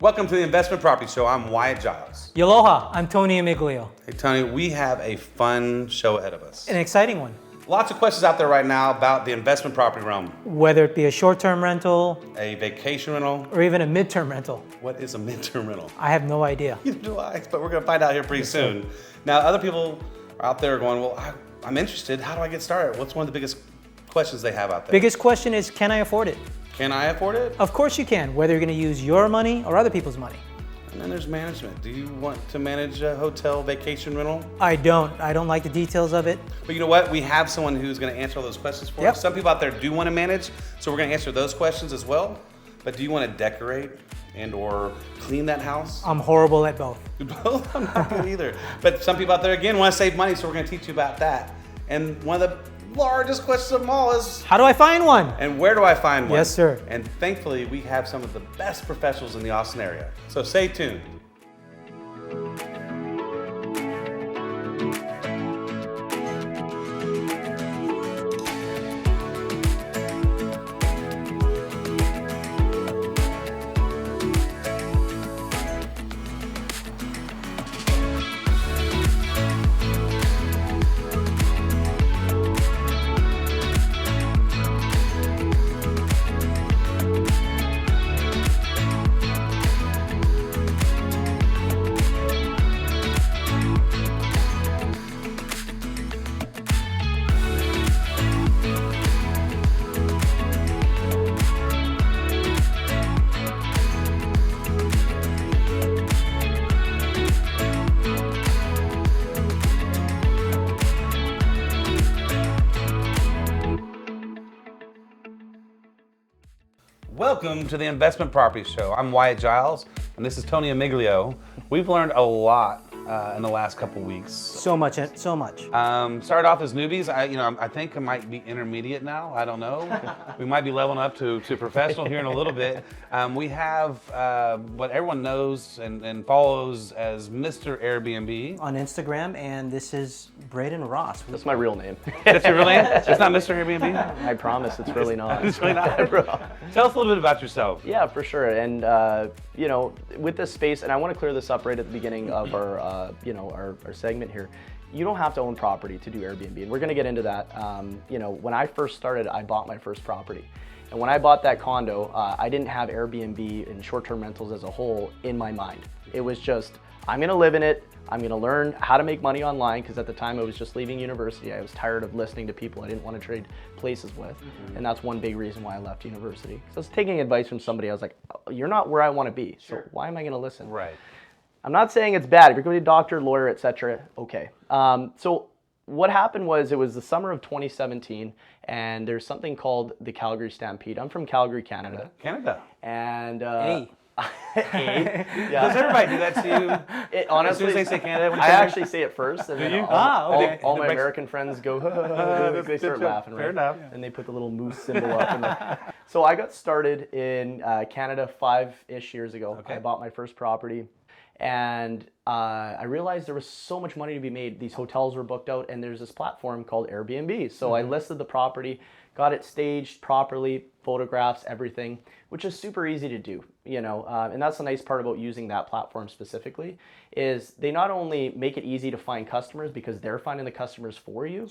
Welcome to the Investment Property Show. I'm Wyatt Giles. Aloha, I'm Tony Amiglio. Hey Tony, we have a fun show ahead of us. An exciting one. Lots of questions out there right now about the investment property realm. Whether it be a short-term rental, A vacation rental. or even a midterm rental. What is a midterm rental? I have no idea. Neither do I, but we're going to find out here pretty soon. Now, other people are out there going, well, I'm interested. How do I get started? What's one of the biggest questions they have out there? Biggest question is, can I afford it? Can I afford it? Of course you can, whether you're going to use your money or other people's money. And then there's management. Do you want to manage a hotel vacation rental? I don't like the details of it. But you know what? We have someone who's going to answer all those questions for us. Some people out there do want to manage, so we're going to answer those questions as well. But do you want to decorate and or clean that house? I'm horrible at both. Both? I'm not good either. But some people out there, again, want to save money, so we're going to teach you about that. And one of the largest questions of them all is, how do I find one? And where do I find one? Yes, sir. And thankfully, we have some of the best professionals in the Austin area. So stay tuned. Welcome to the Investment Property Show. I'm Wyatt Giles, and this is Tony Amiglio. We've learned a lot in the last couple weeks. So much. Started off as newbies. I think I might be intermediate now. I don't know. We might be leveling up to professional here in a little bit. We have what everyone knows and follows as Mr. Airbnb On Instagram, and this is Braydon Ross. That's my real name. That's your real name? It's not Mr. Airbnb? I promise it's really not. It's really not. Tell us a little bit about yourself. Yeah, for sure. And with this space, and I want to clear this up right at the beginning of our segment here. You don't have to own property to do Airbnb, and we're going to get into that. When I first started, I bought my first property. And when I bought that condo, I didn't have Airbnb and short-term rentals as a whole in my mind. It was just, I'm going to live in it. I'm going to learn how to make money online, because at the time I was just leaving university. I was tired of listening to people I didn't want to trade places with. And that's one big reason why I left university. So I was taking advice from somebody. I was like, you're not where I want to be. So why am I going to listen? Right. I'm not saying it's bad. If you're going to be a doctor, lawyer, etc., okay. So what happened was, it was the summer of 2017, and there's something called the Calgary Stampede. I'm from Calgary, Canada. And Yeah. Does everybody do that to you? Honestly, as soon as they say Canada, I actually say it first, and then all my breaks... American friends go, they start laughing, right? Fair enough. And they put the little moose symbol up. So I got started in Canada 5-ish years ago. Okay. I bought my first property. And I realized there was so much money to be made. These hotels were booked out, and there's this platform called Airbnb. So I listed the property, got it staged properly, photographs, everything, which is super easy to do, and that's the nice part about using that platform specifically, is they not only make it easy to find customers because they're finding the customers for you,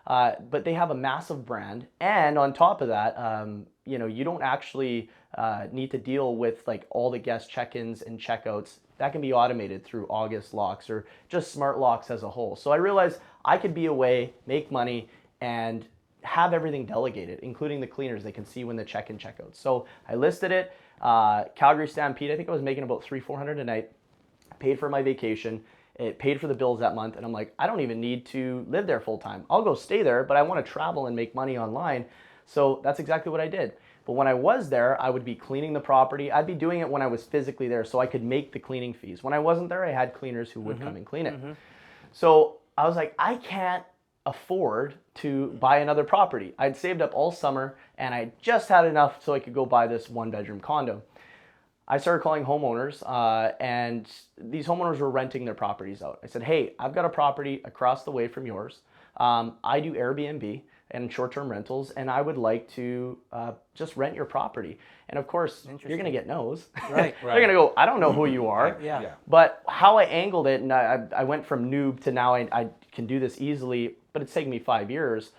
but they have a massive brand. And on top of that, you don't actually need to deal with like all the guest check-ins and checkouts. That can be automated through August locks or just smart locks as a whole. So I realized I could be away, make money, and have everything delegated, including the cleaners. They can see when the check-in, checkouts. So I listed it. Calgary Stampede, I think I was making about $300-400 a night. Paid for my vacation. It paid for the bills that month. And I'm like, I don't even need to live there full time. I'll go stay there, but I want to travel and make money online. So that's exactly what I did. But when I was there, I would be cleaning the property. I'd be doing it when I was physically there, so I could make the cleaning fees. When I wasn't there, I had cleaners who would come and clean it. So I was like, I can't afford to buy another property. I'd saved up all summer, and I just had enough so I could go buy this 1-bedroom condo. I started calling homeowners, and these homeowners were renting their properties out. I said, hey, I've got a property across the way from yours. I do Airbnb. and short-term rentals, and I would like to just rent your property. And of course, you're going to get no's. Right. They're going to go, I don't know who you are. Yeah. But how I angled it, and I went from noob to now I can do this easily, but it's taken me 5 years.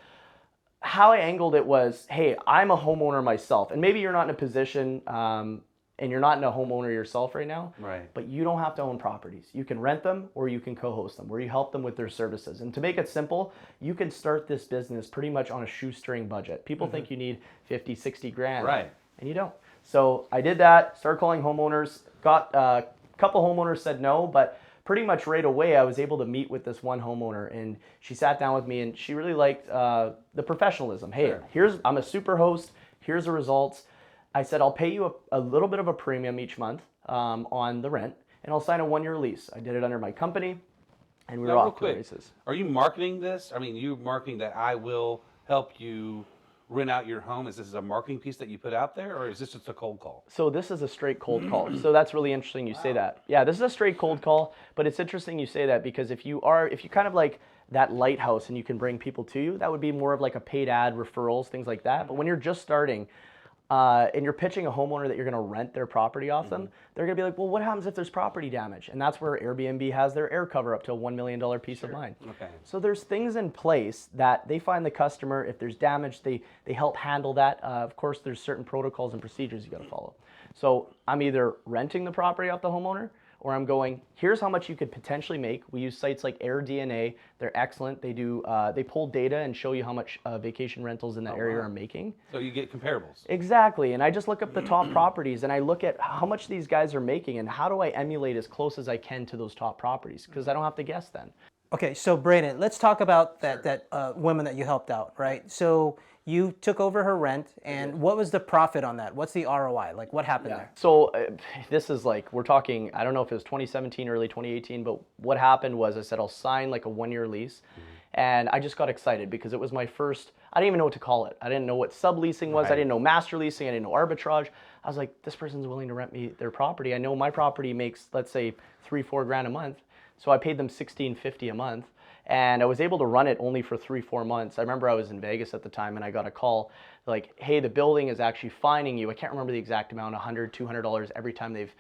How I angled it was, hey, I'm a homeowner myself, and maybe you're not in a position and you're not in a homeowner yourself right now, Right. but you don't have to own properties. You can rent them or you can co-host them, where you help them with their services. And to make it simple, you can start this business pretty much on a shoestring budget. People think you need 50, 60 grand, Right. and you don't. So I did that, started calling homeowners, got a couple homeowners said no, but pretty much right away I was able to meet with this one homeowner, and she sat down with me and she really liked the professionalism. Hey, I'm a super host, here's the results. I said, I'll pay you a little bit of a premium each month on the rent, and I'll sign a 1-year lease. I did it under my company, and we were off to the races. Are you marketing this? I mean, you marketing that I will help you rent out your home. Is this a marketing piece that you put out there, or is this just a cold call? So this is a straight cold call. So that's really interesting you say that. Yeah, this is a straight cold call, but it's interesting you say that, because if you kind of like that lighthouse and you can bring people to you, that would be more of like a paid ad, referrals, things like that. But when you're just starting, and you're pitching a homeowner that you're going to rent their property off them, they're going to be like, well, what happens if there's property damage? And that's where Airbnb has their air cover up to a $1 million piece of mind. Okay. So there's things in place that they find the customer, if there's damage, they help handle that. Of course, there's certain protocols and procedures you got to follow. So I'm either renting the property off the homeowner, or I'm going, here's how much you could potentially make. We use sites like AirDNA. They're excellent. They pull data and show you how much vacation rentals in that area are making. So you get comparables. Exactly. And I just look up the top properties and I look at how much these guys are making and how do I emulate as close as I can to those top properties, because I don't have to guess then. Okay, so Braydon, let's talk about that woman that you helped out, right? So you took over her rent, and what was the profit on that? What's the ROI? Like, what happened there? So this is like, we're talking, I don't know if it was 2017, early 2018, but what happened was I said, I'll sign like a 1-year lease. And I just got excited because it was my first, I didn't even know what to call it. I didn't know what subleasing was. I didn't know master leasing. I didn't know arbitrage. I was like, this person's willing to rent me their property. I know my property makes, let's say, $3-4 grand a month. So I paid them $1,650 a month. And I was able to run it only for 3-4 months. I remember I was in Vegas at the time and I got a call like, hey, the building is actually fining you. I can't remember the exact amount, $100, $200 every time they've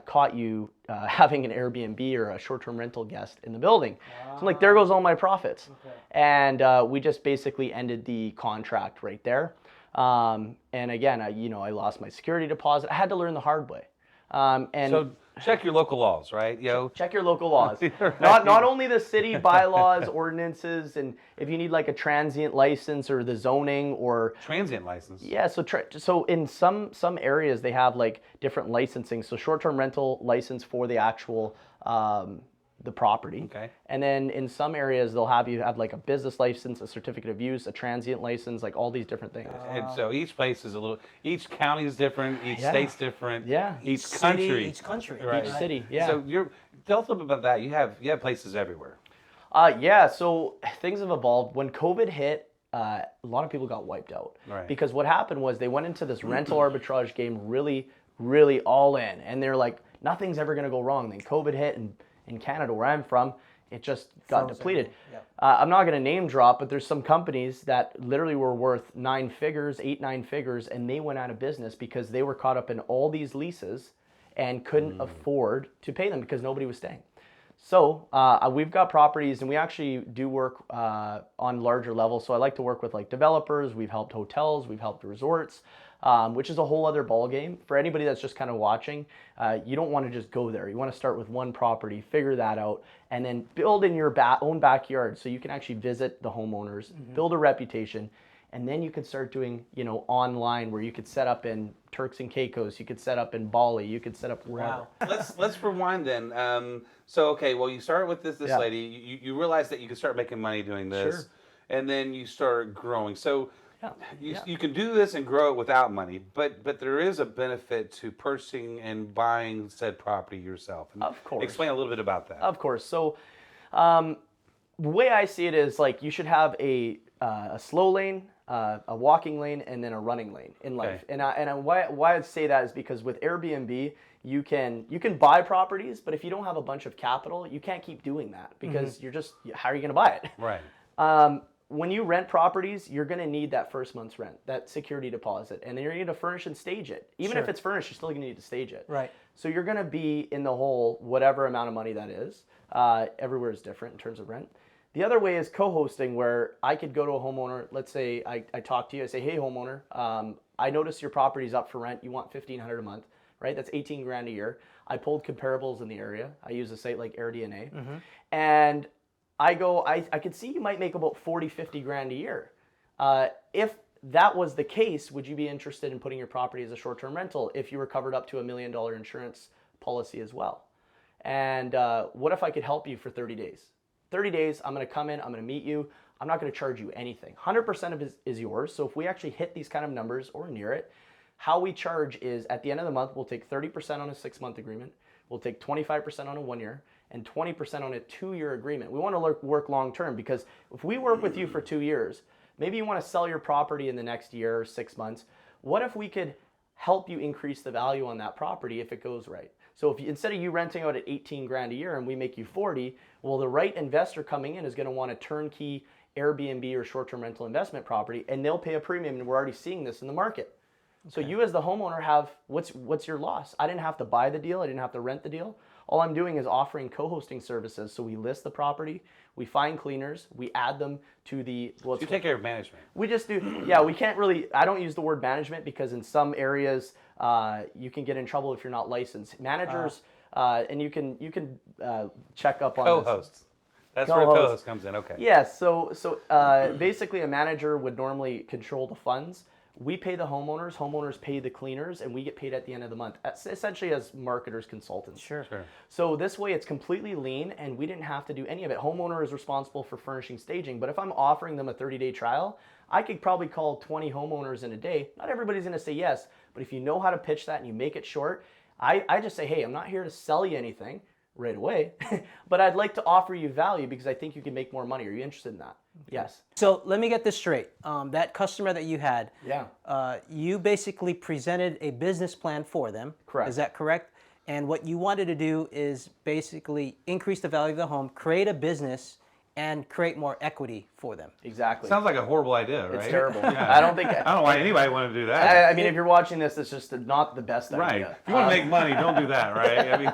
caught you having an Airbnb or a short-term rental guest in the building. So I'm like, there goes all my profits. Okay. And we just basically ended the contract right there. And again, I lost my security deposit. I had to learn the hard way. So check your local laws, right? Check your local laws. Not only the city bylaws, ordinances, and if you need like a transient license or the zoning or transient license. Yeah, so in some areas they have like different licensing. So short-term rental license for the actual the property. Okay. And then in some areas they'll have you have like a business license, a certificate of use, a transient license, like all these different things. And so each place is each county is different, each state's different. Yeah. Each country. Right. Each city, yeah. So tell us a little bit about that. You have places everywhere. Yeah, so things have evolved. When COVID hit, a lot of people got wiped out. Right. Because what happened was they went into this rental arbitrage game really, really all in. And they're like, nothing's ever going to go wrong. Then COVID hit, and in Canada, where I'm from, it just got depleted. Yep. I'm not going to name drop, but there's some companies that literally were worth 9 figures, 8-9 figures, and they went out of business because they were caught up in all these leases and couldn't afford to pay them because nobody was staying. So we've got properties, and we actually do work on larger levels. So I like to work with like developers. We've helped hotels. We've helped resorts, which is a whole other ball game. For anybody that's just kind of watching, you don't want to just go there. You want to start with one property, figure that out, and then build in your own backyard so you can actually visit the homeowners, build a reputation. And then you could start doing, online where you could set up in Turks and Caicos, you could set up in Bali, you could set up wherever. Wow. Let's rewind then. You started with this lady. You realized that you could start making money doing this, and then you started growing. So you can do this and grow it without money, but there is a benefit to purchasing and buying said property yourself. And of course. Explain a little bit about that. Of course. So the way I see it is like you should have a slow lane, a walking lane, and then a running lane in life. Okay. Why I say that is because with Airbnb, you can buy properties, but if you don't have a bunch of capital, you can't keep doing that because you're just, how are you going to buy it? Right. when you rent properties, you're going to need that first month's rent, that security deposit, and then you're going to furnish and stage it. Even if it's furnished, you're still going to need to stage it. Right. So you're going to be in the hole whatever amount of money that is. Everywhere is different in terms of rent. The other way is co-hosting, where I could go to a homeowner. Let's say I talk to you. I say, hey, homeowner, I noticed your property's up for rent. You want $1,500 a month, right? That's 18 grand a year. I pulled comparables in the area. I use a site like AirDNA. And I go, I could see you might make about 40, 50 grand a year. If that was the case, would you be interested in putting your property as a short-term rental if you were covered up to $1 million insurance policy as well? And what if I could help you for 30 days? 30 days, I'm going to come in, I'm going to meet you. I'm not going to charge you anything. 100% of it is yours. So if we actually hit these kind of numbers or near it, how we charge is at the end of the month, we'll take 30% on a 6-month agreement. We'll take 25% on a 1 year and 20% on a 2-year agreement. We want to work long-term, because if we work with you for 2 years, maybe you want to sell your property in the next year or 6 months. What if we could help you increase the value on that property if it goes right? So if instead of you renting out at 18 grand a year and we make you 40, well, the right investor coming in is going to want a turnkey Airbnb or short-term rental investment property, and they'll pay a premium, and we're already seeing this in the market. Okay. So you as the homeowner have, what's your loss? I didn't have to buy the deal. I didn't have to rent the deal. All I'm doing is offering co-hosting services. So we list the property, we find cleaners, we add them to the... Well, you take care of management. We just do, yeah, we can't really, I don't use the word management because in some areas you can get in trouble if you're not licensed. Managers, and you can check up on co-hosts. That's where a co-host comes in, okay. Yes, so basically a manager would normally control the funds. We pay the homeowners pay the cleaners, and we get paid at the end of the month, essentially as marketers, consultants. Sure. So this way it's completely lean, and we didn't have to do any of it. Homeowner is responsible for furnishing, staging, but if I'm offering them a 30-day trial, I could probably call 20 homeowners in a day. Not everybody's gonna say yes, but if you know how to pitch that and you make it short, I just say, hey, I'm not here to sell you anything right away, but I'd like to offer you value because I think you can make more money. Are you interested in that? Okay. Yes. So let me get this straight. That customer that you had, you basically presented a business plan for them. Correct. Is that correct? And what you wanted to do is basically increase the value of the home, create a business, and create more equity for them. Exactly. Sounds like a horrible idea, right? It's terrible. Yeah. I don't think... I don't know why anybody would want to do that. I mean, if you're watching this, it's just not the best idea. Right. If you want to make money, don't do that, right? I mean...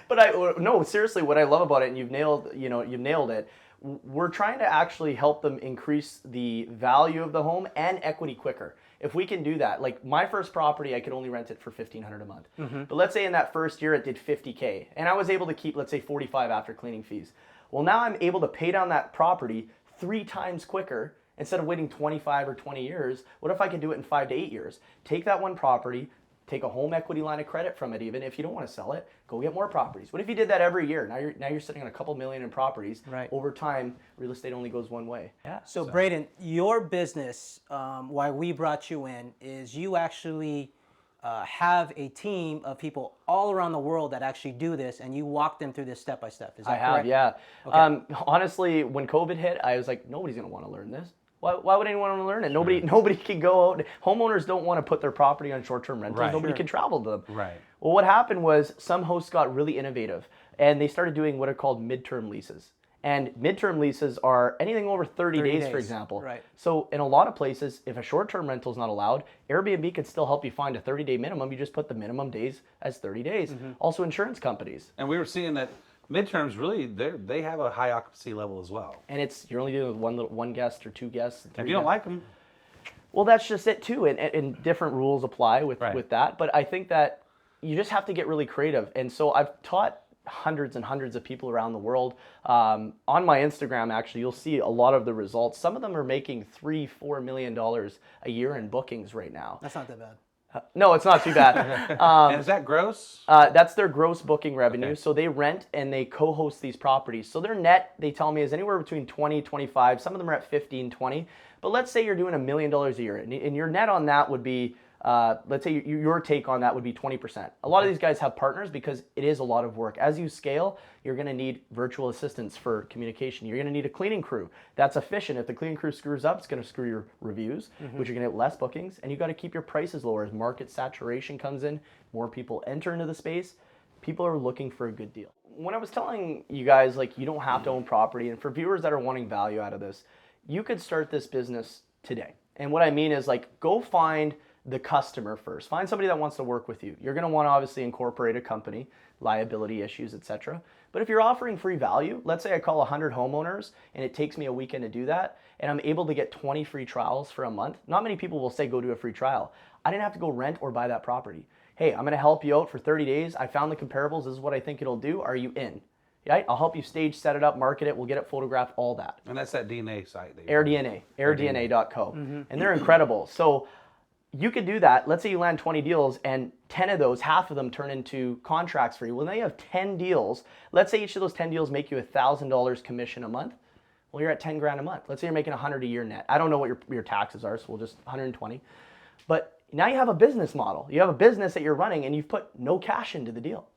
But no, seriously, what I love about it, and you've nailed it, we're trying to actually help them increase the value of the home and equity quicker. If we can do that, like my first property, I could only rent it for $1,500 a month. But let's say in that first year it did $50K, and I was able to keep, let's say, $45 after cleaning fees. Well, now I'm able to pay down that property 3 times quicker instead of waiting 25 or 20 years. What if I can do it in 5 to 8 years? Take that one property, take a home equity line of credit from it. Even if you don't want to sell it, go get more properties. What if you did that every year? Now you're sitting on a couple million in properties. Right. Over time, real estate only goes one way. Yeah. So Braydon, your business, why we brought you in, is you actually have a team of people all around the world that actually do this, and you walk them through this step by step. Is that correct? I have, yeah. Okay. Honestly, when COVID hit, I was like, nobody's going to want to learn this. Why would anyone want to learn it? Nobody can go out. Homeowners don't want to put their property on short-term rentals. Right. Nobody can travel to them. Right. Well, what happened was some hosts got really innovative, and they started doing what are called midterm leases. And midterm leases are anything over 30 days, for example. Right. So in a lot of places, if a short-term rental is not allowed, Airbnb could still help you find a 30-day minimum. You just put the minimum days as 30 days. Also insurance companies. And we were seeing that midterms really, they have a high occupancy level as well. And you're only dealing with one guest or 2 guests. If you don't like them. Well, that's just it too. And different rules apply with that. But I think that you just have to get really creative. And so I've taught hundreds and hundreds of people around the world. On my Instagram, actually, you'll see a lot of the results. Some of them are making $3-4 million a year in bookings right now. That's not that bad. No, it's not too bad. And is that gross? That's their gross booking revenue. Okay. So they rent and they co-host these properties. So their net, they tell me, is anywhere between 20, 25. Some of them are at 15, 20. But let's say you're doing $1 million a year, and your net on that would be, let's say your take on that would be 20%. A lot of these guys have partners because it is a lot of work. As you scale, you're going to need virtual assistants for communication. You're going to need a cleaning crew. That's efficient. If the cleaning crew screws up, it's going to screw your reviews, which you're going to get less bookings. And you got to keep your prices lower as market saturation comes in. More people enter into the space. People are looking for a good deal. When I was telling you guys, like, you don't have to own property, and for viewers that are wanting value out of this, you could start this business today. And what I mean is like, go find the customer first. Find somebody that wants to work with you. You're going to want to obviously incorporate a company, liability issues, etc. But if you're offering free value, let's say I call 100 homeowners and it takes me a weekend to do that, and I'm able to get 20 free trials for a month. Not many people will say go do a free trial. I didn't have to go rent or buy that property. Hey, I'm going to help you out for 30 days. I found the comparables. This is what I think it'll do. Are you in? Right? I'll help you stage, set it up, market it. We'll get it photographed, all that. And that's that DNA site. AirDNA, airdna.co. And they're incredible. So you could do that. Let's say you land 20 deals and 10 of those, half of them turn into contracts for you. Well, now you have 10 deals. Let's say each of those 10 deals make you $1,000 commission a month. Well, you're at 10 grand a month. Let's say you're making 100 a year net. I don't know what your taxes are, so we'll just 120. But now you have a business model. You have a business that you're running and you've put no cash into the deal.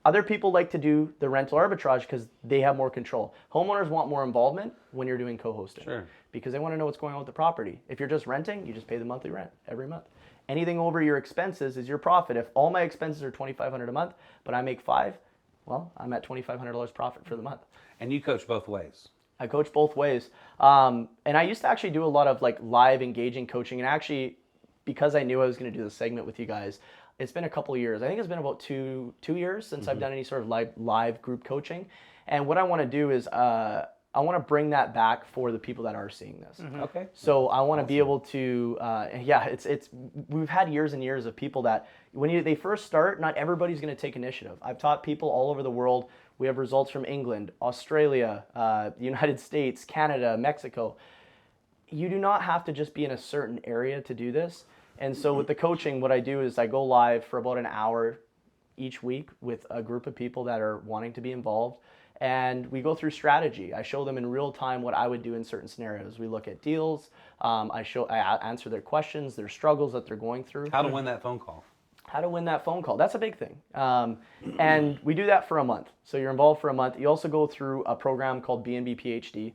Other people like to do the rental arbitrage because they have more control. Homeowners want more involvement when you're doing co-hosting. Sure. Because they want to know what's going on with the property. If you're just renting, you just pay the monthly rent every month. Anything over your expenses is your profit. If all my expenses are $2,500 a month, but I make $5, well, I'm at $2,500 profit for the month. And you coach both ways. I coach both ways. And I used to actually do a lot of like live engaging coaching. And actually, because I knew I was going to do this segment with you guys, it's been a couple of years. I think it's been about two years since I've done any sort of live group coaching. And what I want to do is I want to bring that back for the people that are seeing this. Okay. So I want to be able to, we've had years and years of people that when they first start, not everybody's going to take initiative. I've taught people all over the world. We have results from England, Australia, the United States, Canada, Mexico. You do not have to just be in a certain area to do this. And so with the coaching, what I do is I go live for about an hour each week with a group of people that are wanting to be involved. And we go through strategy. I show them in real time what I would do in certain scenarios. We look at deals. I answer their questions, their struggles that they're going through. How to win that phone call. How to win that phone call. That's a big thing. And we do that for a month. So you're involved for a month. You also go through a program called BnB PhD,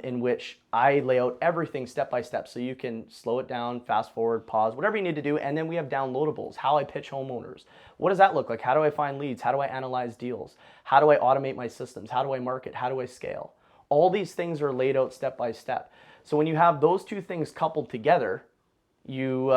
in which I lay out everything step by step. So you can slow it down, fast forward, pause, whatever you need to do. And then we have downloadables, how I pitch homeowners. What does that look like? How do I find leads? How do I analyze deals? How do I automate my systems? How do I market? How do I scale? All these things are laid out step by step. So when you have those two things coupled together, you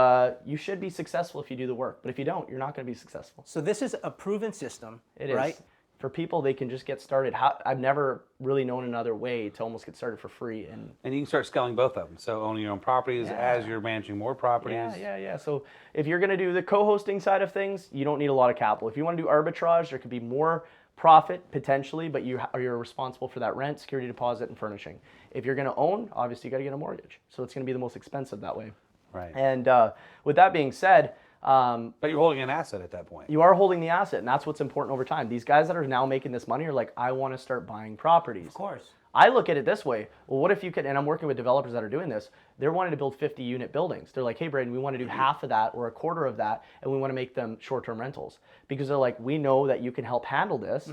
should be successful if you do the work. But if you don't, you're not going to be successful. So this is a proven system, It is. right? For people, they can just get started. I've never really known another way to almost get started for free. And you can start scaling both of them. So owning your own properties as you're managing more properties. Yeah. So if you're going to do the co-hosting side of things, you don't need a lot of capital. If you want to do arbitrage, there could be more profit potentially, but you're responsible for that rent, security deposit, and furnishing. If you're going to own, obviously you got to get a mortgage. So it's going to be the most expensive that way. Right. And with that being said, but you're holding an asset at that point. you are holding the asset, and that's what's important over time. These guys that are now making this money are like, I want to start buying properties. Of course. I look at it this way. Well, what if you could, and I'm working with developers that are doing this, they're wanting to build 50 unit buildings. They're like, hey, Braydon, we want to do half of that or a quarter of that, and we want to make them short-term rentals. Because they're like, we know that you can help handle this,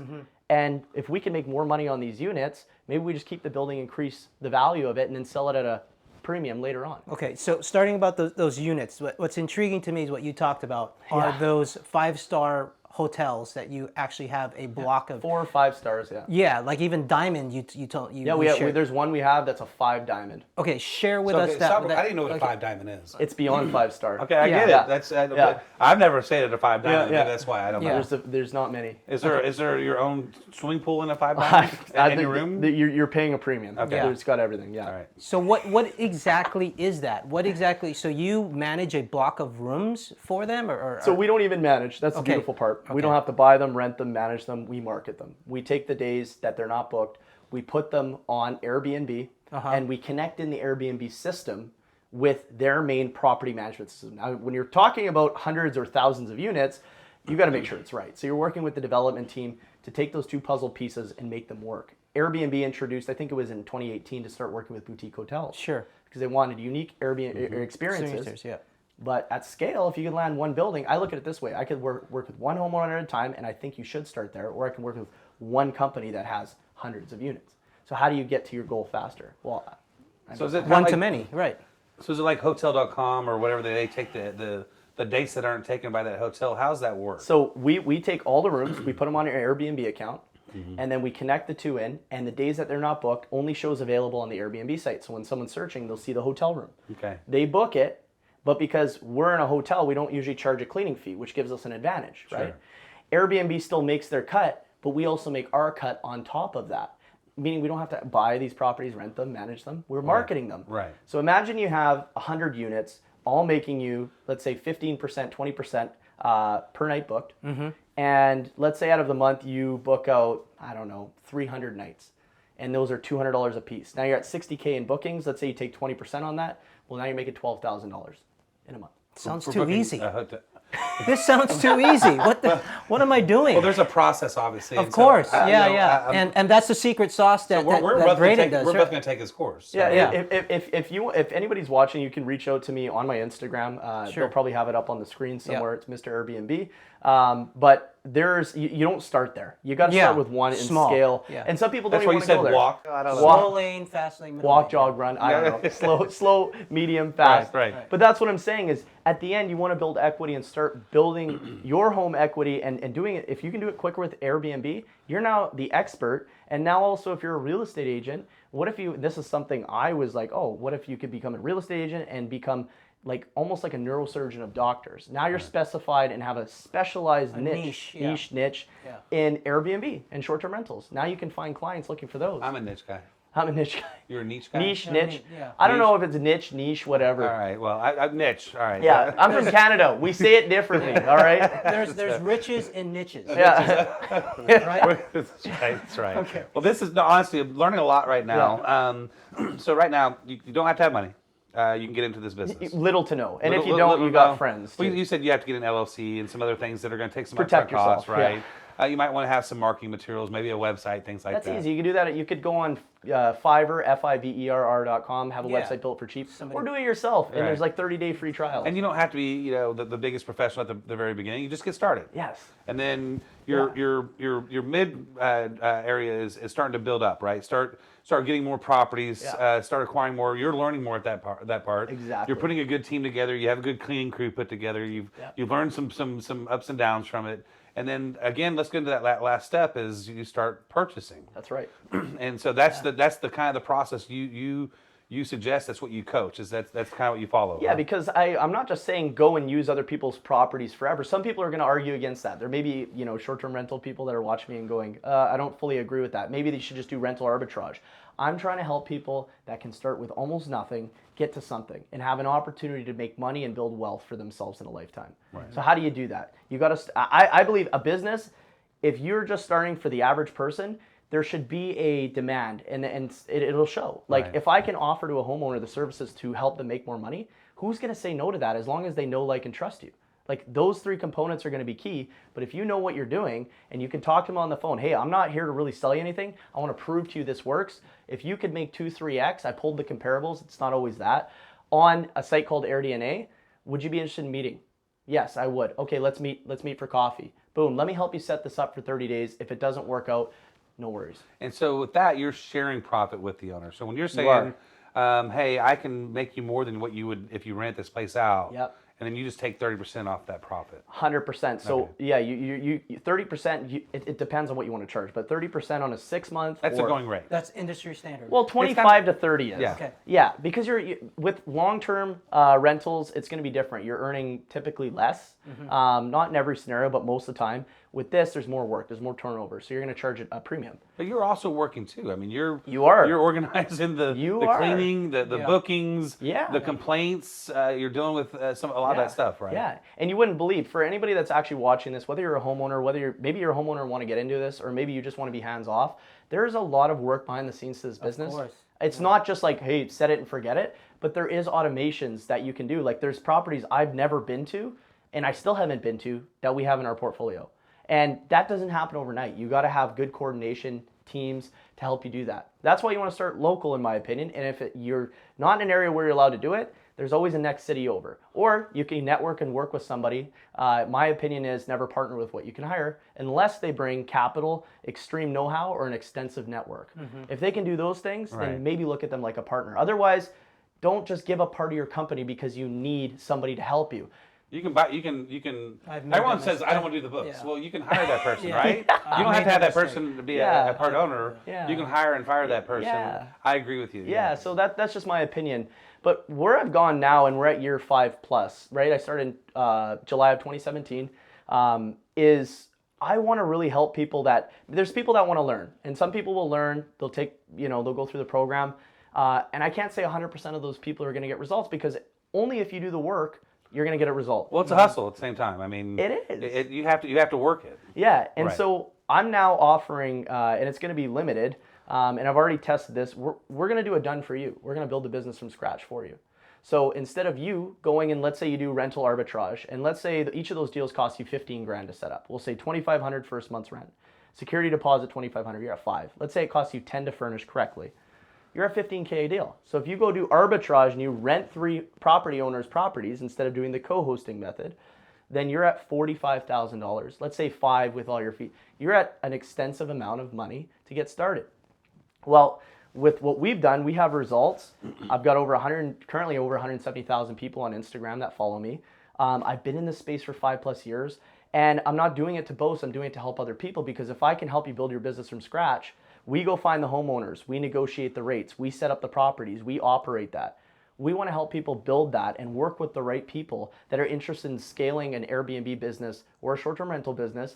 and if we can make more money on these units, maybe we just keep the building, increase the value of it, and then sell it at a premium later on. Okay, so starting about those units, what's intriguing to me is what you talked about are those 5-star hotels that you actually have a block of 4 or 5 stars, yeah. Yeah, like even Diamond. You told you. Yeah, you shared. there's one we have that's a 5 diamond. Okay, share with So, us okay, that. stop, that I didn't know what a okay. 5 diamond is. It's beyond 5 star. Okay, I get Yeah. it. That's I've never stayed at a 5 diamond. Yeah. That's why I don't Yeah. know. There's not many. Is there your own swimming pool in a 5 diamond in your room? You're paying a premium. Okay. Yeah. It's got everything. Yeah. All right. So what exactly is that? What exactly? So you manage a block of rooms for them, or So we don't even manage. That's the Okay. beautiful part. We Okay. don't have to buy them, rent them, manage them. We market them. We take the days that they're not booked. We put them on Airbnb, and we connect in the Airbnb system with their main property management system. Now, when you're talking about hundreds or thousands of units, you got to make sure it's right. So you're working with the development team to take those two puzzle pieces and make them work. Airbnb introduced, I think it was in 2018, to start working with boutique hotels. Sure. Because they wanted unique Airbnb experiences. Experiences, yeah. But at scale, if you could land one building, I look at it this way. I could work with one homeowner at a time, and I think you should start there. Or I can work with one company that has hundreds of units. So how do you get to your goal faster? Well, So is it One like, to many, right? So is it like Hotel.com or whatever they take the dates that aren't taken by that hotel? How's that work? so we take all the rooms, we put them on your Airbnb account, and then we connect the two in, and the days that they're not booked only shows available on the Airbnb site. So when someone's searching, they'll see the hotel room. Okay. They book it, but because we're in a hotel, we don't usually charge a cleaning fee, which gives us an advantage, right? Airbnb still makes their cut, but we also make our cut on top of that. Meaning we don't have to buy these properties, rent them, manage them. We're marketing them. Right. So imagine you have 100 units, all making you, let's say 15%, 20% per night booked. And let's say out of the month you book out, I don't know, 300 nights. And those are $200 a piece. Now you're at 60K in bookings. Let's say you take 20% on that. Well, now you're making $12,000 in a month. Sounds For too booking easy. a hotel. This sounds too easy. What am I doing? Well, there's a process, obviously. Of and course, so, and that's the secret sauce that, we're that both Braydon gonna does. we're both going to take his course. So. Yeah. If anybody's watching, you can reach out to me on my Instagram. Sure. They'll probably have it up on the screen somewhere. It's Mr. Airbnb. But there's you don't start there. You got to start with one and Small. scale. Yeah. And some people don't That's why even you want to said go walk. there. I don't know. Slow lane, fast lane, middle Walk, lane. jog, run. I don't know. Slow, medium, fast. Right. But that's what I'm saying is at the end you want to build equity and start building your home equity and doing it. If you can do it quicker with Airbnb, you're now the expert. And now also if you're a real estate agent, what if you, this is something I was like, oh, what if you could become a real estate agent and become like almost like a neurosurgeon of doctors. Now you're specified and have a specialized niche in Airbnb and short-term rentals. Now you can find clients looking for those. I'm a niche guy. I'm a niche guy. You're a niche guy? Niche. Yeah. I don't know if it's niche, whatever. All right, well, I'm niche. All right. Yeah, I'm from Canada. We say it differently, all right? There's riches in niches. Yeah. Right? That's right. Okay. Well, this is, no, honestly, I'm learning a lot right now. So right now, you don't have to have money. You can get into this business. Little to no. And Little- if you don't, little you to got know. friends. Well, too. you said you have to get an LLC and some other things that are going to take some Protect upfront yourself, costs, right? You might want to have some marketing materials, maybe a website, things like That's that. easy. You can do that. You could go on Fiverr, Fiverr.com, have a Yeah. website built for cheap, or do it yourself. And there's like 30-day free trials. And you don't have to be, the biggest professional at the very beginning. You just get started. Yes. And then your mid area is starting to build up, right? Start getting more properties. Start acquiring more. You're learning more at that part. Exactly. You're putting a good team together. You have a good cleaning crew put together. You've learned some ups and downs from it. And then again, let's get into that last step is you start purchasing. That's right. And so that's the kind of the process you suggest. That's what you coach. That's kind of what you follow. Yeah, right? because I'm not just saying go and use other people's properties forever. Some people are going to argue against that. There may be short-term rental people that are watching me and going, I don't fully agree with that. Maybe they should just do rental arbitrage. I'm trying to help people that can start with almost nothing, get to something, and have an opportunity to make money and build wealth for themselves in a lifetime. Right. So how do you do that? You got to. I believe a business, if you're just starting for the average person, there should be a demand, and it'll show. Like if I can offer to a homeowner the services to help them make more money, who's going to say no to that as long as they know, like, and trust you? Like those three components are going to be key. But if you know what you're doing and you can talk to them on the phone, hey, I'm not here to really sell you anything. I want to prove to you this works. If you could make 2-3x, I pulled the comparables. It's not always that. On a site called AirDNA, would you be interested in meeting? Yes, I would. Okay, let's meet for coffee. Boom, let me help you set this up for 30 days. If it doesn't work out, no worries. And so with that, you're sharing profit with the owner. So when you're saying, hey, I can make you more than what you would if you rent this place out. Yep. And then you just take 30% off that profit. 100%. So yeah, you 30%. It depends on what you want to charge, but 30% on a 6 month. That's a going rate. That's industry standard. Well, 25 to 30 is. Yeah. Okay. Yeah, because with long-term rentals, it's going to be different. You're earning typically less, not in every scenario, but most of the time. With this, there's more work, there's more turnover, so you're going to charge a premium. But you're also working too. I mean, you're organizing the cleaning, the bookings, the complaints. You're dealing with a lot of that stuff, right? Yeah, and you wouldn't believe, for anybody that's actually watching this, whether you're a homeowner, maybe you're a homeowner and want to get into this, or maybe you just want to be hands off. There's a lot of work behind the scenes to this business. Of course. It's not just like, hey, set it and forget it, but there is automations that you can do. Like there's properties I've never been to, and I still haven't been to, that we have in our portfolio. And that doesn't happen overnight. You got to have good coordination teams to help you do that. That's why you want to start local, in my opinion. And if you're not in an area where you're allowed to do it, there's always a next city over. Or you can network and work with somebody. My opinion is never partner with what you can hire unless they bring capital, extreme know-how, or an extensive network. If they can do those things, then maybe look at them like a partner. Otherwise, don't just give up part of your company because you need somebody to help you. You can buy. You can. I've never Everyone done says this. I don't want to do the books. Yeah. Well, you can hire that person, Yeah. right? I You don't have made to have that that mistake. person to be Yeah. a part owner. Yeah. You can hire and fire that person. Yeah. I agree with you. Yeah, so that's just my opinion. But where I've gone now, and we're at year 5+, right? I started in July of 2017. Is I want to really help people there's people that want to learn, and some people will learn. They'll take, they'll go through the program, and I can't say 100% of those people are going to get results, because only if you do the work you're going to get a result. Well, it's a hustle at the same time. I mean, It is. You have to work it. Yeah, and Right. so I'm now offering, and it's going to be limited, and I've already tested this. We're going to do a done for you. We're going to build the business from scratch for you. So instead of you going and, let's say you do rental arbitrage, and let's say each of those deals costs you 15 grand to set up. We'll say 2,500 first month's rent. Security deposit 2,500, you're at 5. Let's say it costs you 10 to furnish correctly. You're at 15K a deal. So if you go do arbitrage and you rent 3 property owners' properties instead of doing the co-hosting method, then you're at $45,000. Let's say 5 with all your fees. You're at an extensive amount of money to get started. Well, with what we've done, we have results. I've got currently over 170,000 people on Instagram that follow me. I've been in this space for 5+ years, and I'm not doing it to boast. I'm doing it to help other people, because if I can help you build your business from scratch, we go find the homeowners, we negotiate the rates, we set up the properties, we operate that. We want to help people build that and work with the right people that are interested in scaling an Airbnb business or a short-term rental business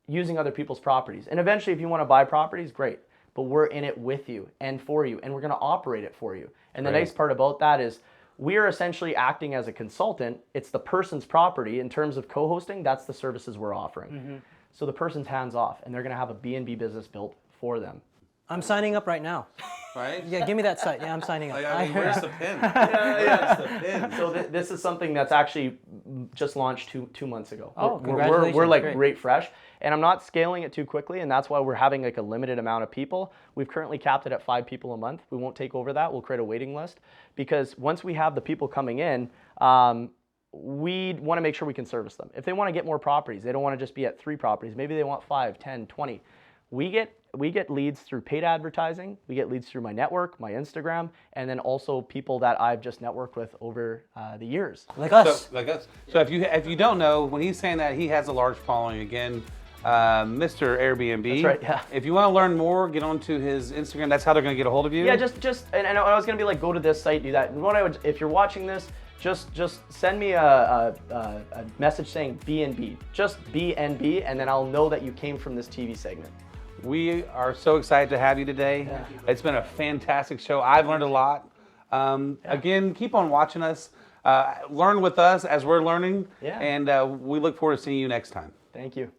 using other people's properties. And eventually, if you want to buy properties, great. But we're in it with you and for you, and we're going to operate it for you. And the Right. nice part about that is we are essentially acting as a consultant. It's the person's property. In terms of co-hosting, that's the services we're offering. Mm-hmm. So the person's hands off, and they're going to have a BnB business built for them. I'm signing up right now. Right? Yeah, give me that site. Yeah, I'm signing up. I mean, where's the pin? Where's the pin? So this is something that's actually just launched two months ago. Oh, We're congratulations. like Great. right fresh, and I'm not scaling it too quickly, and that's why we're having like a limited amount of people. We've currently capped it at 5 people a month. We won't take over that. We'll create a waiting list, because once we have the people coming in, we want to make sure we can service them. If they want to get more properties, they don't want to just be at 3 properties. Maybe they want 5, 10, 20. We get leads through paid advertising. We get leads through my network, my Instagram, and then also people that I've just networked with over the years. Like us. So if you don't know, when he's saying that, he has a large following. Again, Mr. Airbnb. That's right, yeah. If you want to learn more, get onto his Instagram. That's how they're going to get a hold of you. Yeah, and I was gonna be like, go to this site, do that. And what I would, if you're watching this, just send me a message saying BnB, just BnB, and then I'll know that you came from this TV segment. We are so excited to have you today. It's been a fantastic show. I've learned a lot. Again, keep on watching us. Learn with us as we're learning. Yeah. And we look forward to seeing you next time. Thank you.